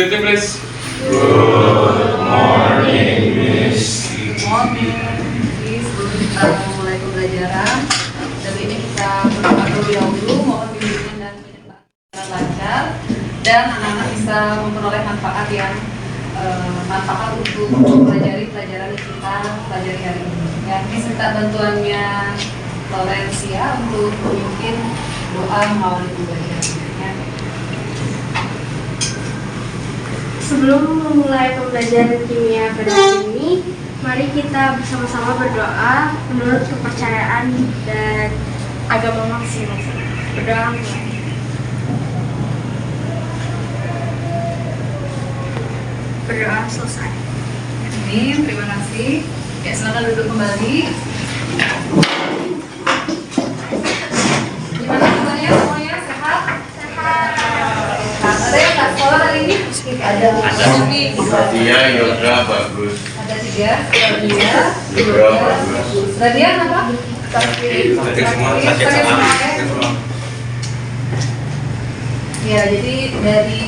Greeting please. Good morning, Miss. Good morning. Jadi sebelum kita mulai pembelajaran, dari ini kita berdoa terlebih dahulu, mohon bimbingan dan penyertaan lancar dan anak-anak bisa memperoleh manfaat untuk mempelajari pelajaran yang kita pelajari hari ini. Ya, ini minta bantuannya Florencia untuk memimpin doa mengawali pembelajaran. Ya. Sebelum memulai pembelajaran kimia pada hari ini, mari kita bersama-sama berdoa menurut kepercayaan dan agama masing-masing. Berdoa mulai. Berdoa selesai. Amin, terima kasih. Ya, silakan duduk kembali. Gimana kabarnya semuanya? Sehat? Sehat. Ada yang nggak sekolah hari ini? Ada. Dia yoga bagus. Ada 3. Radia. Yoga bagus. Radia apa? Sakit semua. Sakit semua, ya? Ya, jadi dari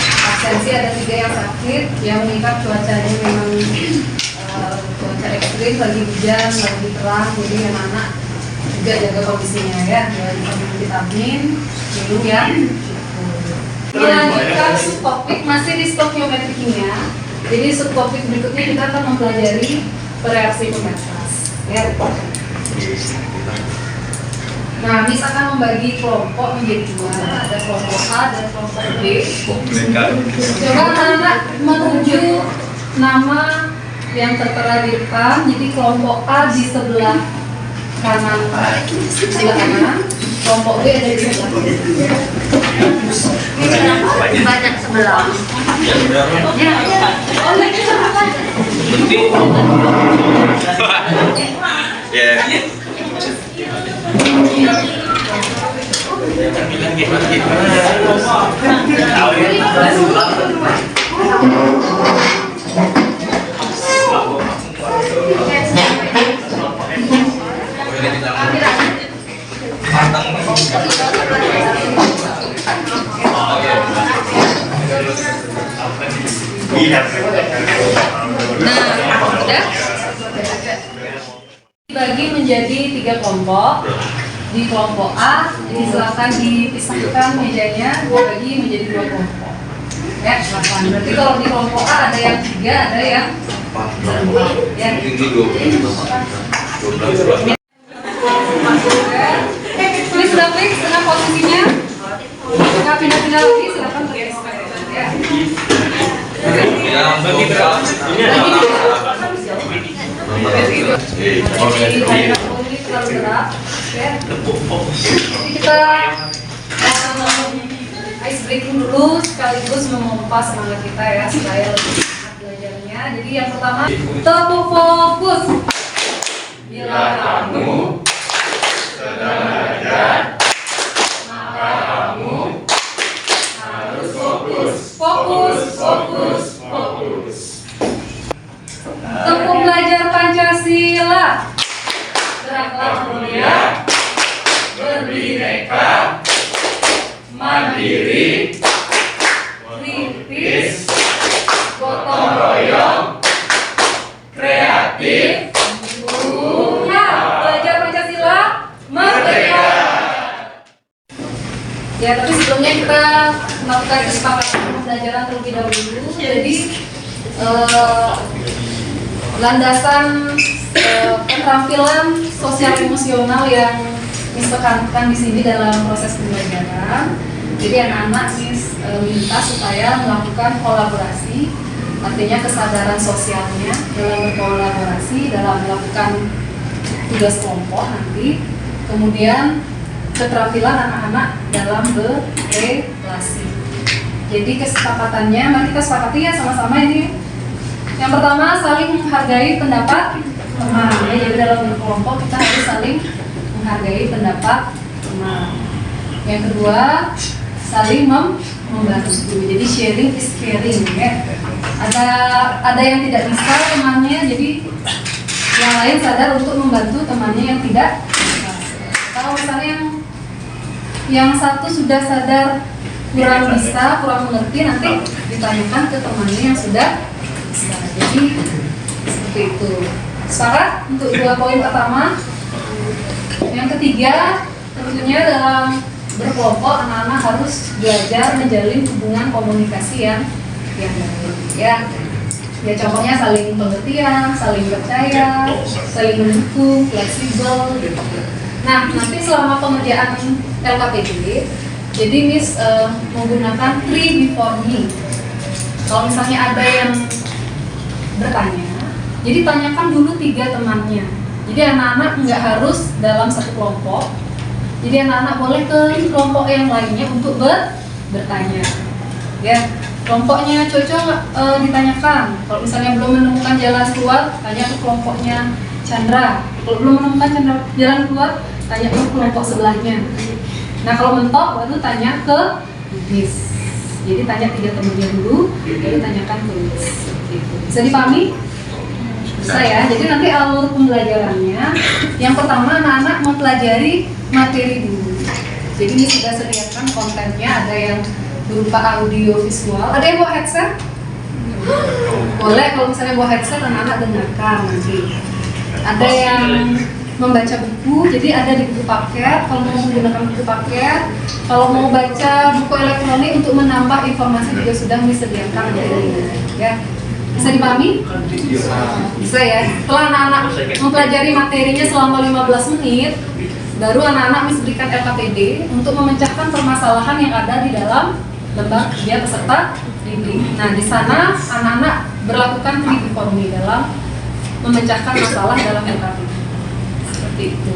absensi ada 3 yang sakit, yang mengikat cuacanya memang cuaca ekstrim, lagi hujan, lagi terang, jadi anak-anak juga jaga kondisinya ya, minum vitamin, minum yang cukup. Melanjutkan subtopik masih di stok geometri kimia. Jadi subtopik berikutnya kita akan mempelajari reaksi pembatas. Ya. Nah, Miss akan membagi kelompok menjadi 2, ada kelompok A dan kelompok B. Coba anak-anak menuju nama yang tertera di depan. Jadi kelompok A di sebelah kanan, kelompok B ada di sebelah kiri. Banyak sebelah. Nah, udah dibagi menjadi 3 kelompok. Di kelompok A, jadi silakan dipisahkan mejanya, dibagi menjadi 2 kelompok. Ya, silakan. Berarti kalau di kelompok A ada yang 3, ada yang 4. Ya. Please sudah klik dengan posisinya. Nggak pindah-pindah lagi, silakan bergeser. Ya. Jadi kita ice breaking dulu sekaligus memompa semangat kita ya supaya lebih semangat belajarnya. Jadi yang pertama, tepuk fokus. Bila kamu sedang belajar, maka kamu harus fokus. Fokus, fokus, fokus. Tepuk belajar Pancasila. Geraklah mulia, berbineka, mandiri, kritis, gotong royong, kreatif, belajar Pancasila, merdeka. Ya, tapi sebelumnya kita melakukan kesepakatan pembelajaran terlebih dahulu. Jadi landasan keterampilan sosial emosional yang Miss tekankan di sini dalam proses pembelajaran. Jadi anak-anak Miss minta supaya melakukan kolaborasi, artinya kesadaran sosialnya dalam berkolaborasi, dalam melakukan tugas kelompok nanti. Kemudian keterampilan anak-anak dalam berrelasi. Jadi kesepakatannya, mari kita sepakati ya sama-sama ini. Yang pertama, saling menghargai pendapat teman. Ya, jadi dalam berkelompok kita harus saling menghargai pendapat teman. Yang kedua, saling membantu. Jadi sharing is caring ya. Ada yang tidak bisa temannya, jadi yang lain sadar untuk membantu temannya yang tidak bisa. Kalau misalnya yang satu sudah sadar kurang bisa, kurang mengerti, nanti ditanyakan ke temannya yang sudah bisa. Jadi seperti itu. Sepakat untuk 2 poin pertama. Yang ketiga, tentunya dalam berkelompok anak-anak harus belajar menjalin hubungan komunikasi yang baik, ya. Ya contohnya saling pengertian, saling percaya, saling mendukung, fleksibel gitu. Nah, nanti selama pengerjaan LKPD, jadi Miss menggunakan pre before me. Kalau misalnya ada yang bertanya, jadi tanyakan dulu 3 temannya. Jadi anak-anak nggak harus dalam satu kelompok. Jadi anak-anak boleh ke kelompok yang lainnya untuk bertanya. Ya, kelompoknya cocok ditanyakan. Kalau misalnya belum menemukan jalan keluar, tanya ke kelompoknya Chandra. Kalau belum menemukan jalan keluar, tanya ke kelompok sebelahnya. Nah, kalau mentok baru tanya ke Miss. Jadi tanya 3 temannya dulu, baru tanyakan ke Miss. Gitu. Bisa dipahami? Bisa ya. Jadi nanti alur pembelajarannya, yang pertama anak-anak mempelajari materi dulu. Jadi ini sudah sediakan kontennya, ada yang berupa audio visual. Ada yang bawa headset? Boleh, kalau misalnya bawa headset anak-anak dengarkan nanti. Ada yang membaca buku, jadi ada di buku paket. Kalau mau menggunakan buku paket, kalau mau baca buku elektronik untuk menambah informasi juga sudah disediakan ya. Bisa dipahami? Bisa ya. Setelah anak-anak mempelajari materinya selama 15 menit, baru anak-anak berikan LKPD untuk memecahkan permasalahan yang ada di dalam lembar kerja peserta didik. Nah, di sana anak-anak berlakukan pre before me dalam memecahkan masalah dalam LKPD. Seperti itu.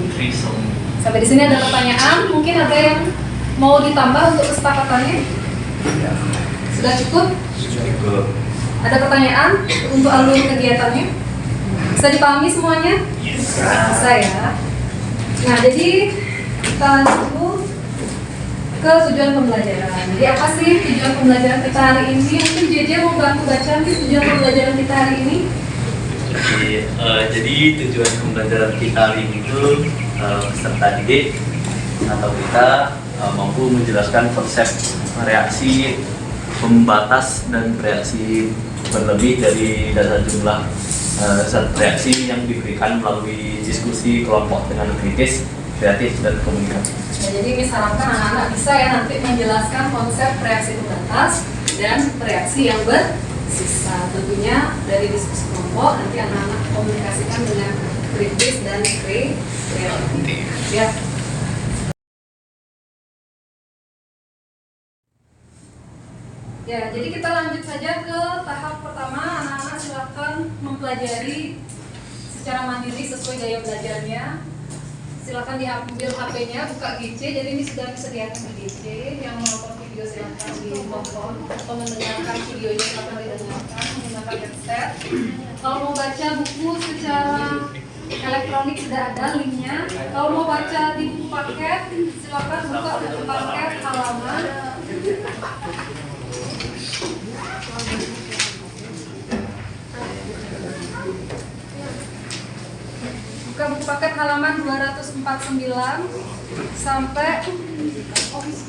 Sampai di sini ada pertanyaan, mungkin ada yang mau ditambah untuk kesepakatannya? Sudah cukup? Cukup. Ada pertanyaan untuk alur kegiatannya? Bisa dipahami semuanya? Bisa ya. Nah, jadi kita lanjut ke tujuan pembelajaran. Jadi apa sih tujuan pembelajaran kita hari ini? Mungkin JJ mau bantu baca nih tujuan pembelajaran kita hari ini. Jadi tujuan pembelajaran kita hari ini itu peserta didik atau kita mampu menjelaskan konsep reaksi pembatas dan reaksi berlebih dari dasar jumlah reaksi yang diberikan melalui diskusi kelompok dengan kritis, kreatif, dan komunikasi. Nah, jadi Miss harapkan anak-anak bisa ya nanti menjelaskan konsep reaksi pembatas dan reaksi yang bersisa. Tentunya dari diskusi kelompok nanti anak-anak komunikasikan dengan kritis dan kreatif. Ya. Ya, jadi kita lanjut saja ke tahap pertama. Anak-anak silakan mempelajari secara mandiri sesuai gaya belajarnya. Silakan diambil HP-nya, buka GC. Jadi ini sudah disediakan di GC. Yang menonton video silakan ditonton atau mendengarkan videonya silakan didengarkan menggunakan headset. Kalau mau baca buku secara elektronik sudah ada linknya. Kalau mau baca di buku paket, silakan buka buku paket halaman. Buka buku paket halaman 249 sampai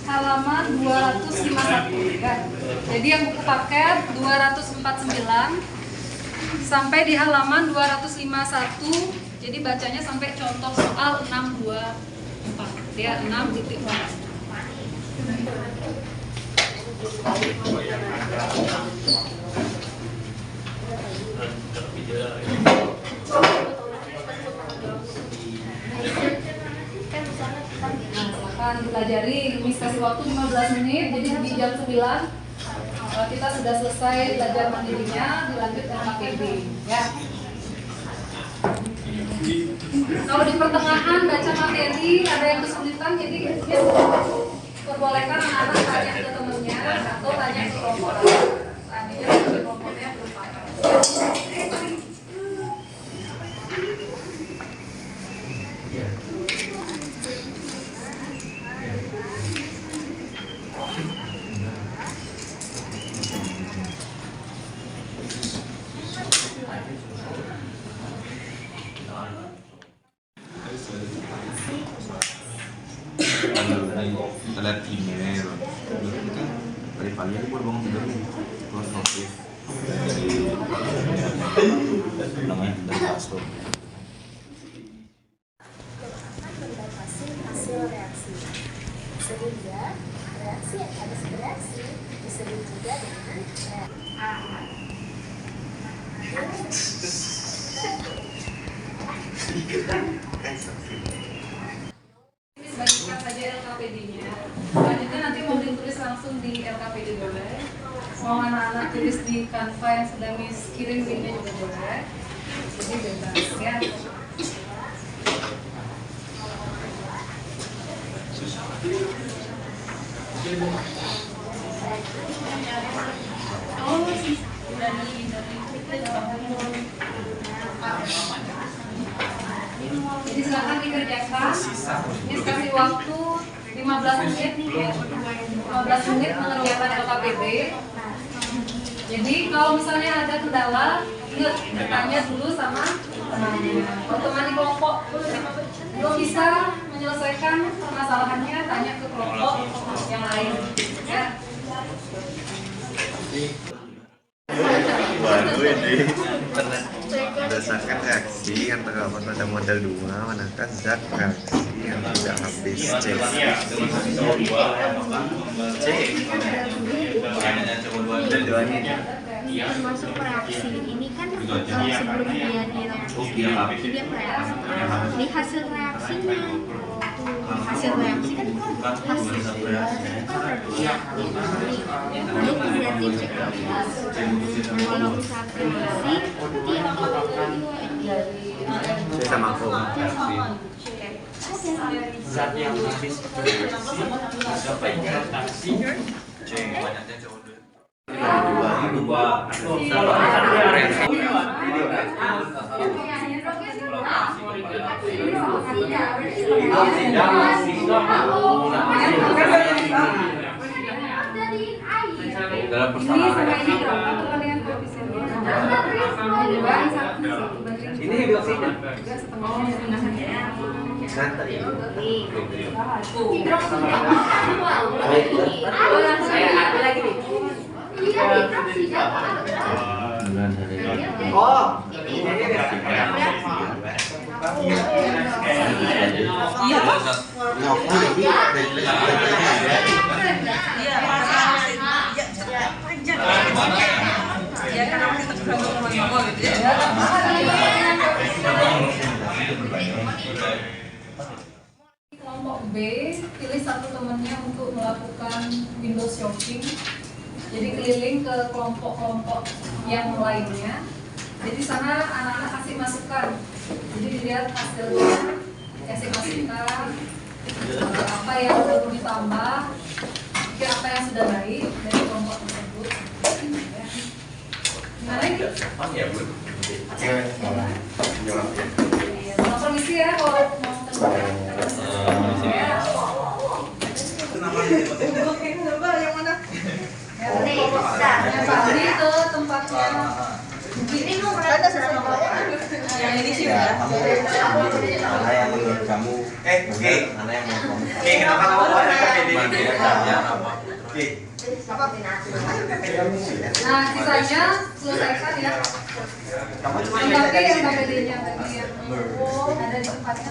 halaman 251 ya. Jadi yang buku paket 249 sampai di halaman 251. Jadi bacanya sampai contoh soal 624 ya, 6.4. Akan dipelajari, Miss kasih waktu 15 menit, jadi di jam 9 kita sudah selesai belajar mandirinya, dilanjut LKPD ya. Kalau di pertengahan baca materi ada yang kesulitan, jadi ya, perbolehkan anak-anak tanya ke temennya atau tanya ke kelompok lain. Seandainya kelompoknya belum paham. Allora, alla fine, vero? pagi aku baru bangun tidur nih, terus notif namanya dari pastor. Membatasi hasil reaksi, sehingga reaksi yang habis bereaksi disebut juga dengan Bagikan saja LKPD-nya. Selanjutnya nanti mau ditulis langsung di LKPD boleh. Mau anak-anak tulis di Canva yang sudah Miss kirim linknya juga boleh. Jadi bebas ya. Jadi silakan dikerjakan. Ini kasih waktu 15 menit ya. 15 menit mengerjakan LKPD. Jadi kalau misalnya ada kendala, ingat bertanya dulu sama temannya. Kalau teman di kelompok belum bisa menyelesaikan permasalahannya, tanya ke kelompok yang lain. Ya. Baru ini berdasarkan reaksi antara pada model 2 manakah zat reaksi yang tidak habis C. Termasuk reaksi ini kan sebelum dia direaksi dia bereaksi. Ini hasil reaksinya. Hasil reaksi kan hasil ya, lalu berarti cek kalau misalkan reaksi C sama O. Zat yang habis bereaksi dapat reaksi C. Banyaknya coba dulu. Dalam persalahan ini biasanya kelompok B, pilih satu temannya untuk melakukan window shopping. Jadi keliling ke kelompok-kelompok yang lainnya. Jadi sana anak-anak kasih masukan. Jadi dilihat hasilnya, kasih masukan. Apa yang perlu ditambah, apa yang sudah baik dari kelompok tersebut. Gimana ini? Mau permisi ya kalau mau Ini ke tempatnya. Ini mau berada sama yang ini sih ya. Mana yang menurut kamu? Mana yang menurut kamu? Kenapa kamu buat LKPD? Nah, sisanya selesaikan ya. Lengkapi yang KPD-nya tadi yang ada di tempatnya.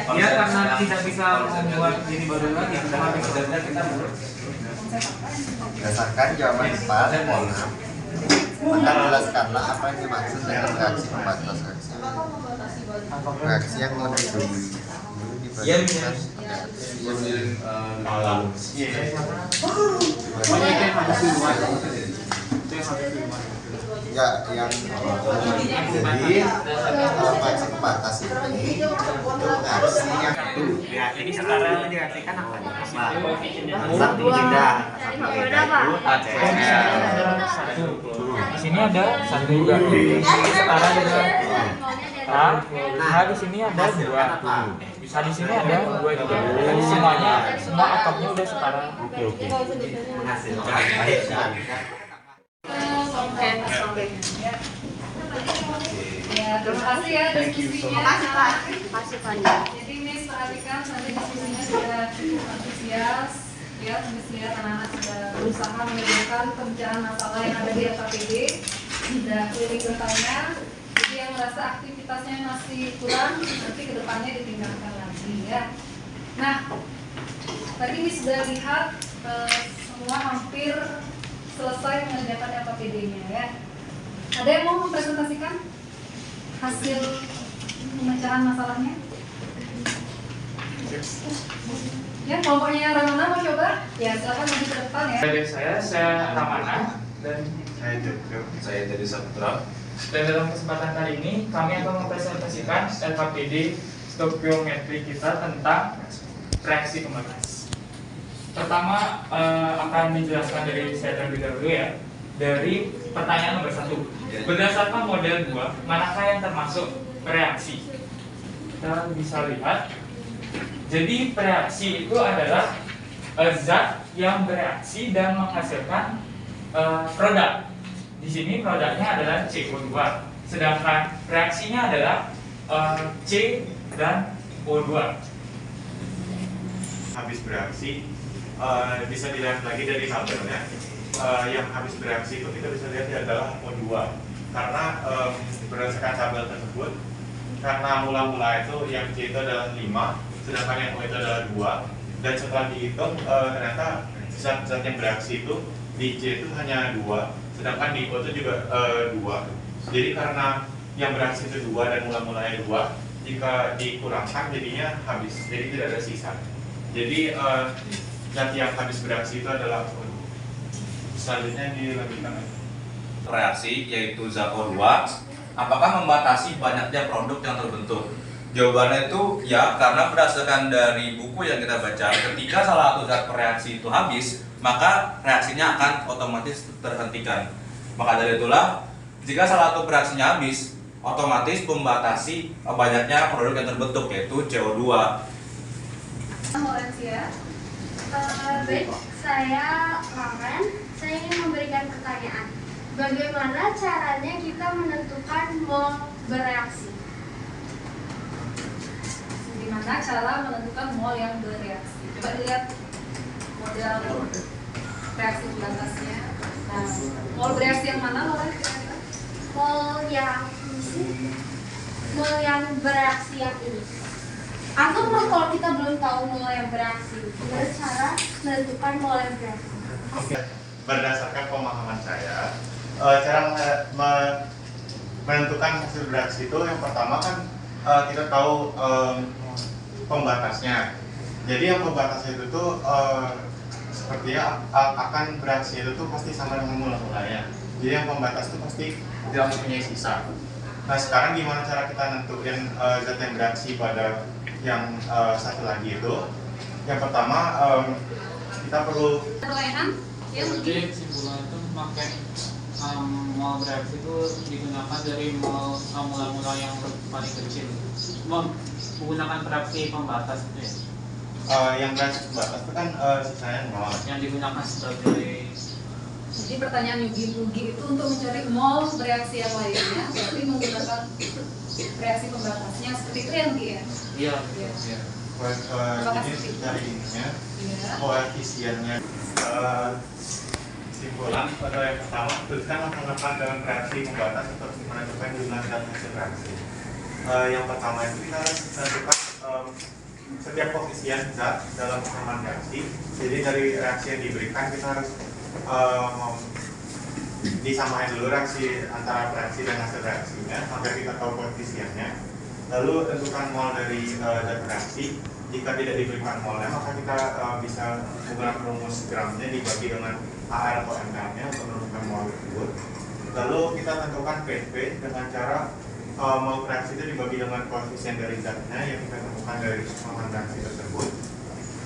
Karena tidak bisa membuat ini baru lagi, kita habis sudah kita Berdasarkan jawaban 4 dan 6, maka jelaskanlah apa yang dimaksud dengan reaksi pembatas reaksi. Reaksi yang lebih dulu dibandingkan reaksi yang yang jadi reaksi pembatas ini untuk reaksi yang ini sekarang diartikan apa? satu tidak Di sini ada satu berarti setara dengan A. Nah di sini ada dua. Nah di sini ada dua juga. Jadi semuanya semua atomnya udah setara. menghasilkan baik dan Oke. Ya. Ya, terima kasih ya diskusinya. Terima kasih Pak. Jadi Miss perhatikan nanti diskusinya sudah cukup antusias. Ya, Miss lihat anak-anak sudah berusaha menyediakan pemecahan masalah yang ada di FKPD. Sudah keliling bertanya. Jadi yang merasa aktivitasnya masih kurang, nanti kedepannya ditingkatkan lagi ya. Nah, tadi Miss sudah lihat semua hampir selesai mengerjakan FKPD-nya ya. Ada yang mau mempresentasikan hasil pemecahan masalahnya? Ya, kelompoknya Ramana mau coba? Ya, silakan maju ke depan ya. Dari saya Ramana dan Saya dari Saputra. dan dalam kesempatan kali ini kami akan mempresentasikan LKPD stokiometri kita tentang reaksi pembatas. Pertama akan dijelaskan dari saya terlebih dahulu ya. Dari pertanyaan nomor 1, berdasarkan model 2, manakah yang termasuk reaksi? Kita bisa lihat. Jadi reaksi itu adalah zat yang bereaksi dan menghasilkan produk. Di sini produknya adalah CO2, sedangkan reaksinya adalah C dan O2. Habis bereaksi bisa dilihat lagi dari tabelnya. Yang habis bereaksi itu kita bisa lihat adalah O2 karena berdasarkan tabel tersebut, karena mula-mula itu yang C itu adalah 5, sedangkan yang O itu adalah 2, dan setelah dihitung ternyata zat-zat yang bereaksi itu di C itu hanya 2, sedangkan di O itu juga 2. Jadi karena yang bereaksi itu 2 dan mula-mulanya 2, jika dikurangkan jadinya habis, jadi tidak ada sisa. Jadi zat yang habis bereaksi itu adalah O2. Selanjutnya dilanjutkan. Reaksi yaitu zat O2, apakah membatasi banyaknya produk yang terbentuk? Jawabannya itu ya, karena berdasarkan dari buku yang kita baca, ketika salah satu zat reaksi itu habis, maka reaksinya akan otomatis terhentikan. Maka dari itulah, jika salah satu reaksinya habis, otomatis membatasi banyaknya produk yang terbentuk, yaitu CO2. Valencia. Baik, saya Lauren. Saya ingin memberikan pertanyaan. Bagaimana caranya kita menentukan mol bereaksi? Gimana cara menentukan mol yang bereaksi? Coba dilihat model reaksi pembatasnya. Nah, mol bereaksi yang mana, Lauren? Mol yang bereaksi yang ini. Atau kalau kita belum tahu mol yang bereaksi, gimana cara menentukan mol yang bereaksi? Oke. Berdasarkan pemahaman saya, cara menentukan hasil bereaksi itu yang pertama kan kita tahu pembatasnya. Jadi yang pembatasnya itu tuh sepertinya akan bereaksi itu tuh pasti sama dengan mula-mulanya. Jadi yang pembatas itu pasti tidak mempunyai sisa. Nah sekarang gimana cara kita nentuin zat yang bereaksi pada yang satu lagi itu? Yang pertama kita perlu Pertanyaan? Ya, Jadi kesimpulan itu memakai mol bereaksi itu digunakan dari mol mula-mula yang paling kecil. Menggunakan reaksi pembatas itu ya. yang bereaksi pembatas itu kan sisanya nol. Yang digunakan sebagai. Jadi pertanyaan Yugi itu untuk mencari mol bereaksi yang lainnya, berarti menggunakan reaksi pembatasnya seperti itu ya, Yugi ya? Iya. Iya. Jadi dari ininya Iya. koefisiennya kesimpulan pada yang pertama, tentukan langkah-langkah dalam reaksi pembatas untuk menentukan jumlah zat hasil reaksi. Yang pertama itu kita harus menentukan setiap koefisien zat dalam persamaan reaksi. Jadi dari reaksi yang diberikan kita harus disamain dulu reaksi antara reaksi dan hasil reaksinya sampai kita tahu koefisiennya. Lalu tentukan mol dari zat reaksi. Jika tidak diberikan molnya, maka kita bisa menggunakan rumus gramnya dibagi dengan AR atau MR-nya untuk menentukan mol tersebut. Lalu kita tentukan PV dengan cara mol reaksi itu dibagi dengan koefisien dari zatnya yang kita temukan dari persamaan reaksi tersebut.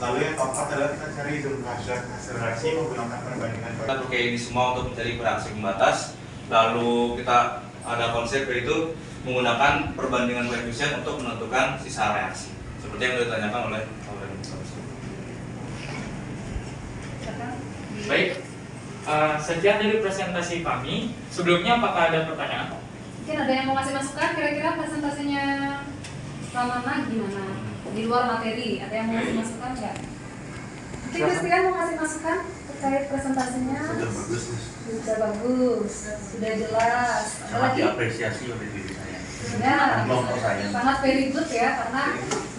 Lalu yang keempat adalah kita cari jumlah zat hasil reaksi menggunakan perbandingan. Kita pakai ini semua untuk mencari reaksi pembatas. Lalu kita ada konsep yaitu menggunakan perbandingan koefisien untuk menentukan sisa reaksi. Seperti yang ditanyakan oleh Baik, sekian dari presentasi kami. Sebelumnya apakah ada pertanyaan? Mungkin ada yang mau ngasih masukan, kira-kira presentasinya Ramana gimana? Di luar materi, ada yang mau ngasih masukan nggak? Mungkin Christian mau ngasih masukan terkait presentasinya? Sudah bagus, sudah jelas. Sangat diapresiasi oleh diri saya. Ya, Kelompok saya. sangat very good ya, karena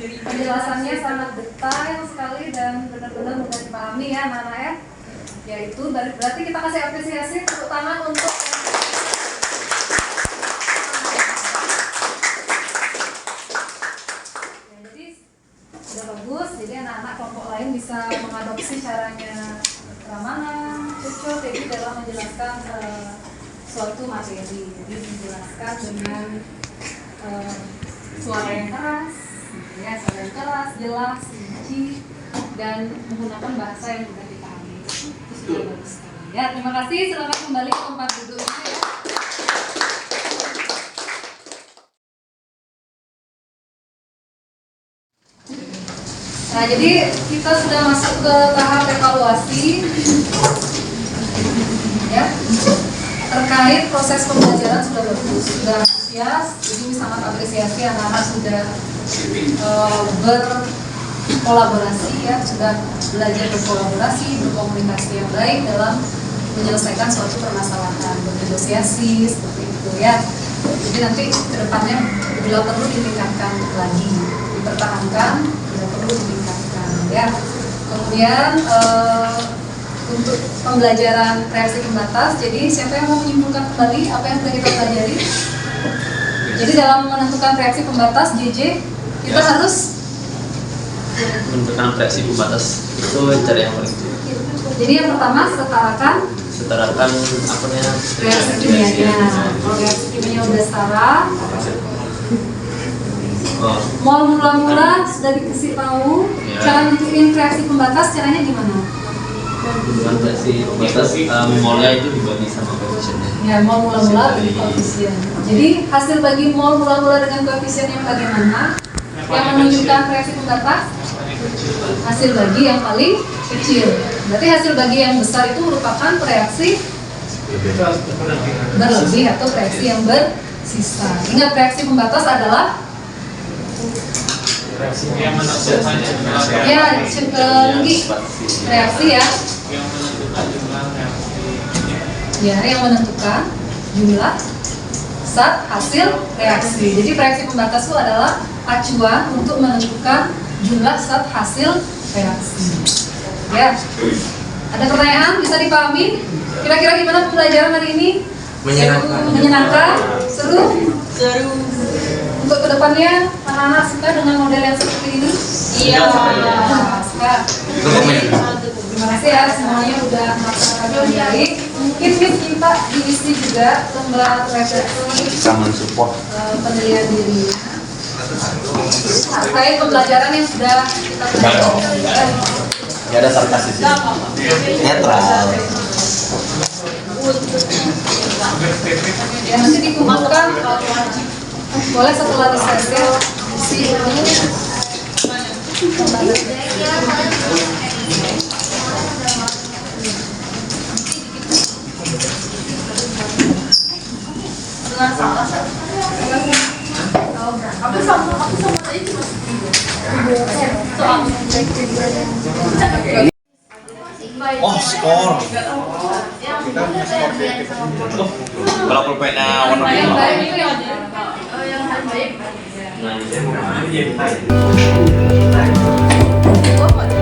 penjelasannya sangat detail sekali dan benar-benar mudah dipahami ya anak-anak ya. Yaitu berarti kita kasih apresiasi terutama untuk sudah bagus, jadi anak-anak kelompok lain bisa mengadopsi caranya Ramana, Cucu, Teddy dalam menjelaskan suatu materi. Jadi menjelaskan dengan suara yang keras, ya, suara yang keras, jelas, rinci, dan menggunakan bahasa yang mudah dipahami. Itu sudah bagus sekali. Ya, terima kasih. Silakan kembali ke tempat duduknya ya. Nah, jadi kita sudah masuk ke tahap evaluasi ya. Terkait proses pembelajaran sudah bagus, sudah antusias, jadi sangat apresiasi anak-anak sudah berkolaborasi ya, sudah belajar berkolaborasi, berkomunikasi yang baik dalam menyelesaikan suatu permasalahan, bernegosiasi seperti itu ya. Jadi nanti kedepannya bila perlu ditingkatkan lagi, dipertahankan, bila perlu ditingkatkan ya. Kemudian untuk pembelajaran reaksi pembatas, jadi siapa yang mau menyimpulkan kembali apa yang sudah kita pelajari? Jadi dalam menentukan reaksi pembatas JJ kita harus menentukan reaksi pembatas itu cara yang paling itu. Jadi yang pertama setarakan apa namanya reaksi kimianya. Kalau reaksi kimianya udah setara, mol mula-mula sudah dikasih tahu. Ya. Cara nentuin reaksi pembatas caranya gimana? Dengan reaksi pembatas molnya itu dibagi sama koefisiennya. Ya, mol mula-mula dengan koefisien. Jadi hasil bagi mol mula-mula dengan koefisien yang bagaimana? Yang menunjukkan reaksi pembatas? Hasil bagi yang paling kecil. Berarti hasil bagi yang besar itu merupakan reaksi berlebih atau reaksi yang bersisa. Ingat, reaksi pembatas adalah Reaksi yang menentukan jumlah ya reaksi ya. yang menentukan jumlah reaksi. Ya, yang menentukan jumlah zat hasil reaksi. Jadi reaksi pembatas itu adalah acuan untuk menentukan jumlah zat hasil reaksi. Ya, ada pertanyaan bisa dipahami? Kira-kira gimana pembelajaran hari ini? Menyenangkan? Seru? Untuk kedepannya anak-anak suka dengan model yang seperti ini? Iya. Suka. Terima kasih ya, semuanya udah melaksanakan dengan baik. Mungkin kita diisi juga lembar refleksi penilaian diri terkait pembelajaran yang sudah kita pelajari. Ya ada sarkastis ya. Netral. Ya, nanti dikumpulkan boleh setelah dises ya. Oh, skor. Kalau pulpennya warna Yang biru. baik itu yang baik. Nah, saya mau nanya.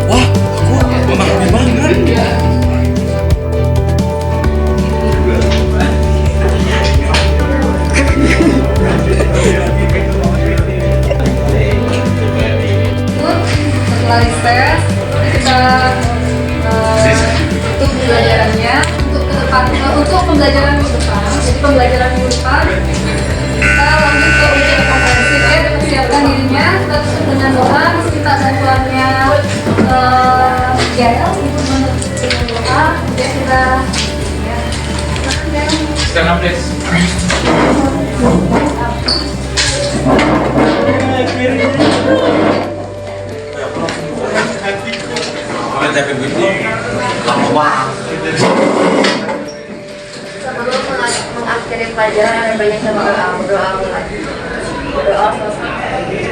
Wah, aku menang banget. Setelah dites kita untuk pembelajarannya untuk ke depan untuk pembelajaran minggu depan. Jadi pembelajaran minggu depan kita lanjut ke ujian komprehensif ya, kita siapkan dirinya, kita tutup dengan doa, kita bantuannya Gael untuk menutup dengan doa, kemudian kita Sekarang please. Tapi begitu lama banget. Sebelum mengakhiri pelajaran ada banyak berdoa mulai. Berdoa selesai.